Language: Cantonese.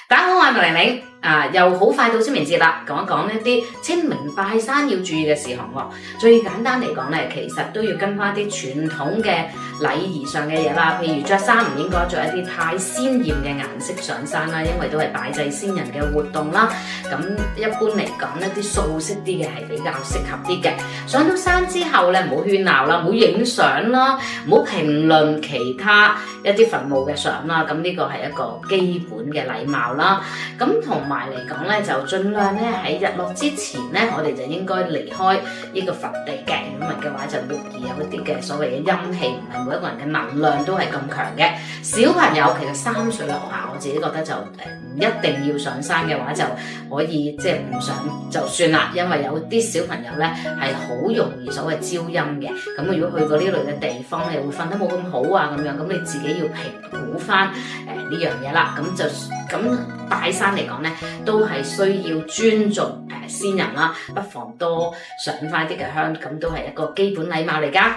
大家好，我係麥玲玲又好快到清明節啦，講一講一啲清明拜山要注意嘅事項喎。最簡單嚟講咧，其實都要跟翻啲傳統嘅禮儀上嘅嘢啦，譬如着衫唔應該着一啲太鮮豔嘅顏色上山啦，因為都係拜祭先人嘅活動啦。咁一般嚟講，一啲素色啲嘅係比較適合啲嘅。上到山之後咧，唔好喧鬧啦，唔好影相啦，唔好評論其他一啲墳墓嘅相啦。咁呢個係一個基本嘅禮貌啦。咁同埋嚟講咧，就盡量咧喺日落之前咧，我哋就應該離開呢個墳地嘅。咁樣嘅話就容易有一啲嘅所謂嘅陰氣，唔係每一個人嘅能量都係咁強嘅。小朋友其實3歲樓下，我自己覺得就唔一定要上山嘅話，就可以即係唔上就算啦。因為有啲小朋友咧係好容易所謂招陰嘅。咁如果去過呢類嘅地方，你會瞓得冇咁好啊咁樣，咁你自己要評估翻呢樣嘢啦。咁拜山嚟講咧，都係需要尊重先人啦，不妨多上翻啲嘅香，咁都係一個基本禮貌嚟㗎。